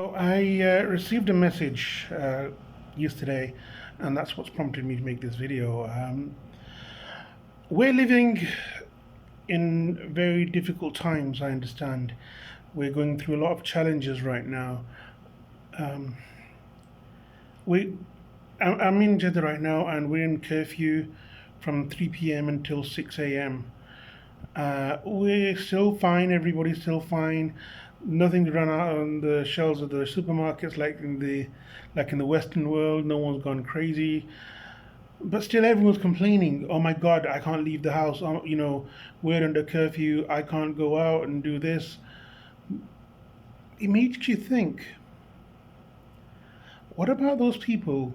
I received a message yesterday, and that's what's prompted me to make this video. We're living in very difficult times, I understand. We're going through a lot of challenges right now. Um, we, I'm in Jeddah right now, and we're in curfew from 3 p.m. until 6 a.m. We're still fine. Everybody's still fine. Nothing to run out on the shelves of the supermarkets like in the Western world. No one's gone crazy, but still everyone's complaining. Oh my God, I can't leave the house. We're under curfew. I can't go out and do this. It makes you think. What about those people?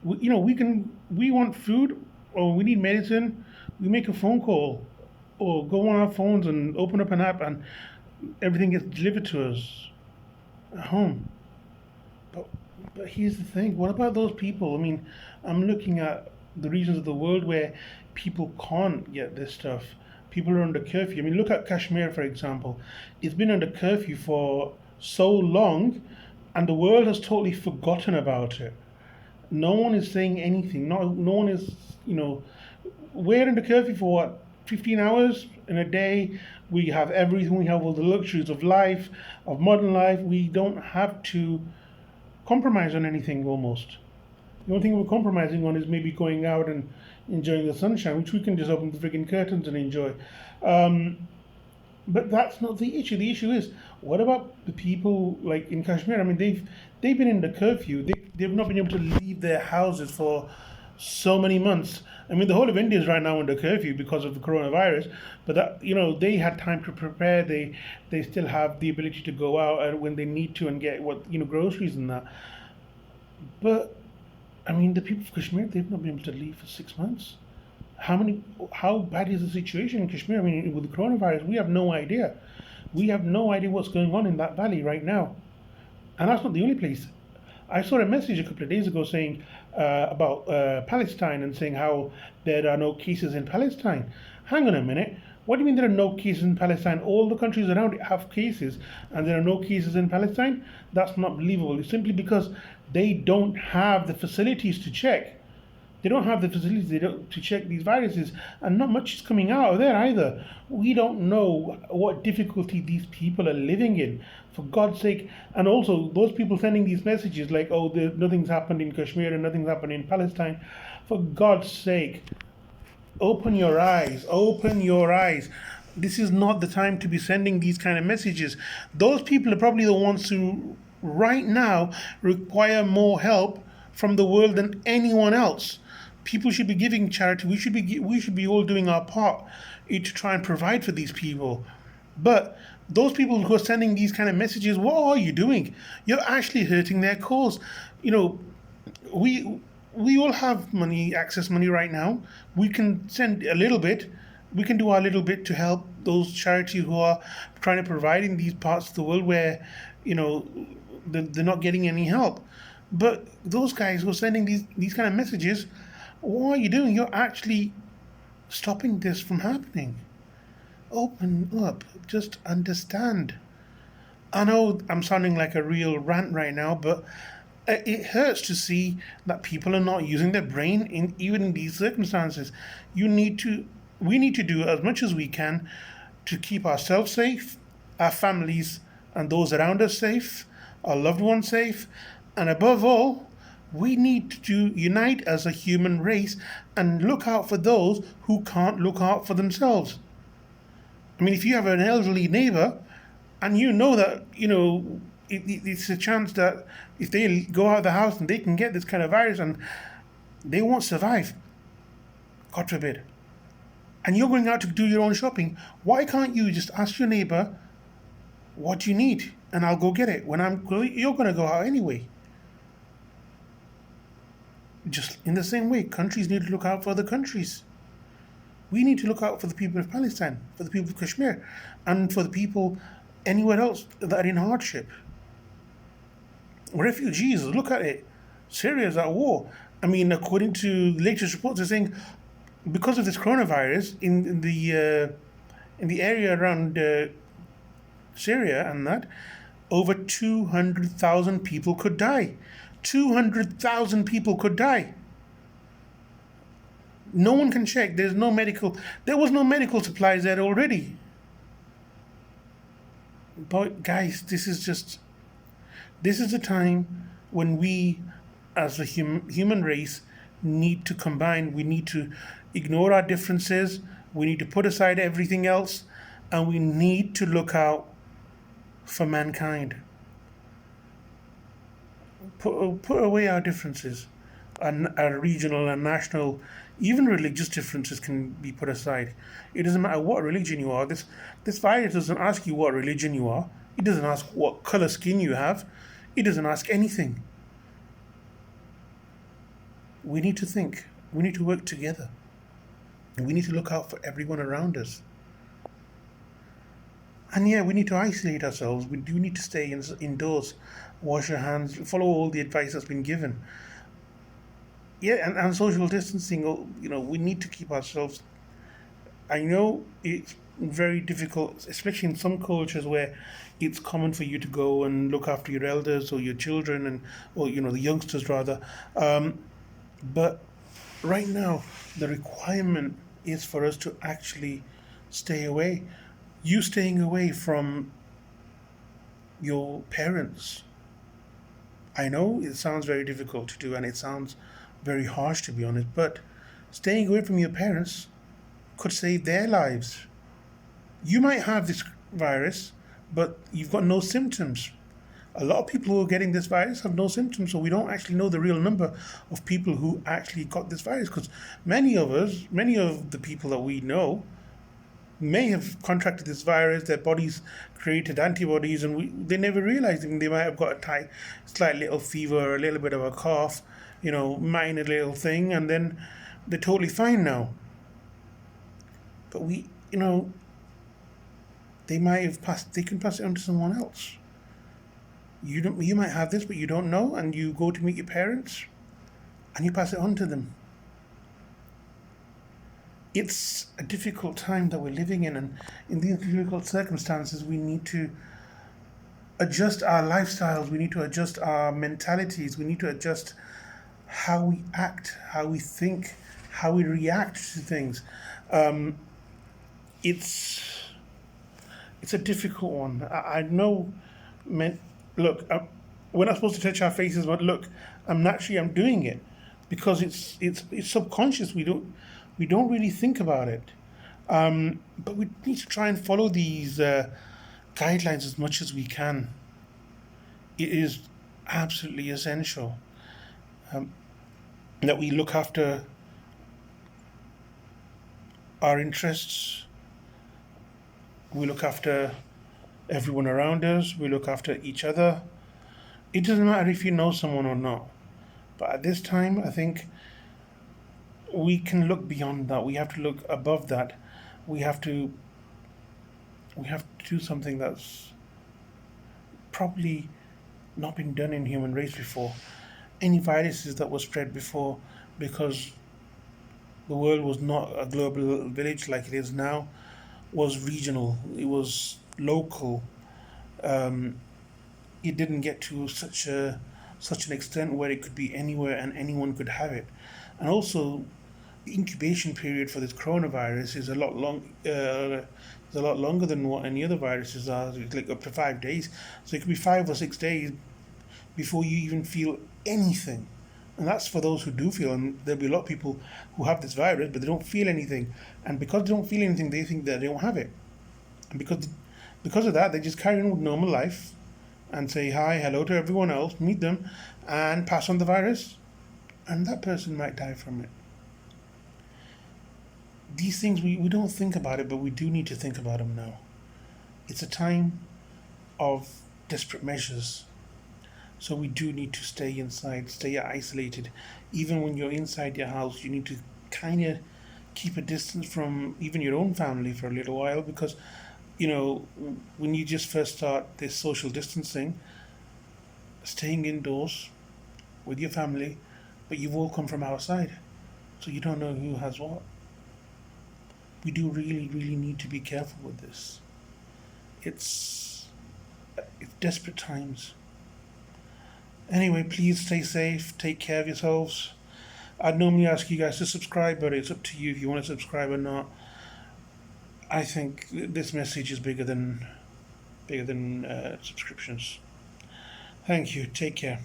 We want food or we need medicine. We make a phone call or go on our phones and open up an app and everything gets delivered to us at home. But but here's the thing. What about those people? I mean, I'm looking at the regions of the world where people can't get this stuff. People are under curfew. I mean, look at Kashmir, for example. It's been under curfew for so long, and the world has totally forgotten about it. No one is saying anything. No one is, you know, we're under curfew for what, 15 hours in a day. We have everything. We have all the luxuries of life, of modern life. We don't have to compromise on anything almost. The only thing we're compromising on is maybe going out and enjoying the sunshine, which we can just open the freaking curtains and enjoy. Um, but that's not the issue. The issue is, what about the people like in Kashmir? I mean, they've been in the curfew. They've not been able to leave their houses for so many months. I mean, the whole of India is right now under curfew because of the coronavirus. But they had time to prepare. They still have the ability to go out and when they need to and get groceries and that. But I mean, the people of Kashmir, they've not been able to leave for 6 months. How bad is the situation in Kashmir? I mean, with the coronavirus, we have no idea. We have no idea what's going on in that valley right now. And that's not the only place. I saw a message a couple of days ago saying about Palestine and saying how there are no cases in Palestine. Hang on a minute. What do you mean there are no cases in Palestine? All the countries around it have cases, and there are no cases in Palestine? That's not believable. It's simply because they don't have the facilities to check. They don't have the facilities to check these viruses, and not much is coming out of there either. We don't know what difficulty these people are living in, for God's sake. And also, those people sending these messages like, oh, nothing's happened in Kashmir and nothing's happened in Palestine, for God's sake, open your eyes, open your eyes. This is not the time to be sending these kind of messages. Those people are probably the ones who, right now, require more help from the world than anyone else. People should be giving charity. We should be all doing our part to try and provide for these people. But those people who are sending these kind of messages, what are you doing? You're actually hurting their cause. You know, we we all have money, access money right now. We can send a little bit. We can do our little bit to help those charities who are trying to provide in these parts of the world where, you know, they're not getting any help. But those guys who are sending these kind of messages, what are you doing? You're actually stopping this from happening. Open up. Just understand. I know I'm sounding like a real rant right now, but it hurts to see that people are not using their brain in even in these circumstances. You need to, we need to do as much as we can to keep ourselves safe, our families and those around us safe, our loved ones safe, and above all, we need to unite as a human race and look out for those who can't look out for themselves. I mean, if you have an elderly neighbor and you know that, it's a chance that if they go out of the house and they can get this kind of virus and they won't survive, God forbid, and you're going out to do your own shopping, why can't you just ask your neighbor, what do you need? And I'll go get it. You're going to go out anyway. Just in the same way, countries need to look out for other countries. We need to look out for the people of Palestine, for the people of Kashmir, and for the people anywhere else that are in hardship. Refugees, look at it. Syria is at war. I mean, according to the latest reports, they're saying because of this coronavirus in the area around Syria and that, over 200,000 people could die. 200,000 people could die. No one can check. There was no medical supplies there already. But guys, this is a time when we, as a human race, need to combine. We need to ignore our differences. We need to put aside everything else, and we need to look out for mankind. Put away our differences, and our regional and national, even religious differences can be put aside. It doesn't matter what religion you are. This virus doesn't ask you what religion you are. It doesn't ask what color skin you have. It doesn't ask anything. We need to think. We need to work together. And we need to look out for everyone around us. And yeah, we need to isolate ourselves. We do need to stay indoors, wash your hands, follow all the advice that's been given. Yeah, and social distancing, we need to keep ourselves. I know it's very difficult, especially in some cultures where it's common for you to go and look after your elders or your children or the youngsters rather. But right now, the requirement is for us to actually stay away. You staying away from your parents. I know it sounds very difficult to do and it sounds very harsh to be honest, but staying away from your parents could save their lives. You might have this virus, but you've got no symptoms. A lot of people who are getting this virus have no symptoms, so we don't actually know the real number of people who actually got this virus because many of the people that we know may have contracted this virus, their bodies created antibodies, and they never realized it. They might have got a slight little fever, a little bit of a cough, minor little thing, and then they're totally fine now. But they can pass it on to someone else. You might have this, but you don't know, and you go to meet your parents, and you pass it on to them. It's a difficult time that we're living in, and in these difficult circumstances, we need to adjust our lifestyles, we need to adjust our mentalities, we need to adjust how we act, how we think, how we react to things. It's it's a difficult one. I know. Look, we're not supposed to touch our faces, but look, I'm doing it because it's subconscious. We don't really think about it, but we need to try and follow these guidelines as much as we can. It is absolutely essential um, that we look after our interests, we look after everyone around us, we look after each other. It doesn't matter if you know someone or not. But at this time, I think we can look beyond that. We have to look above that. We have to we have to do something that's probably not been done in human race before. Any viruses that were spread before, because the world was not a global village like it is now, was regional. It was local. Um, it didn't get to such an extent where it could be anywhere and anyone could have it. And also, the incubation period for this coronavirus is a lot longer than what any other viruses are. It's like up to 5 days. So it could be 5 or 6 days before you even feel anything. And that's for those who do feel. And there'll be a lot of people who have this virus, but they don't feel anything. And because they don't feel anything, they think that they don't have it. And because of that, they just carry on with normal life and say hi, hello to everyone else, meet them, and pass on the virus. And that person might die from it. These things, we don't think about it, but we do need to think about them now. It's a time of desperate measures. So we do need to stay inside, stay isolated. Even when you're inside your house, you need to kind of keep a distance from even your own family for a little while because, when you just first start this social distancing, staying indoors with your family, but you've all come from outside, so you don't know who has what. We do really, really need to be careful with this. It's It's desperate times. Anyway, please stay safe. Take care of yourselves. I'd normally ask you guys to subscribe, but it's up to you if you want to subscribe or not. I think this message is bigger than subscriptions. Thank you. Take care.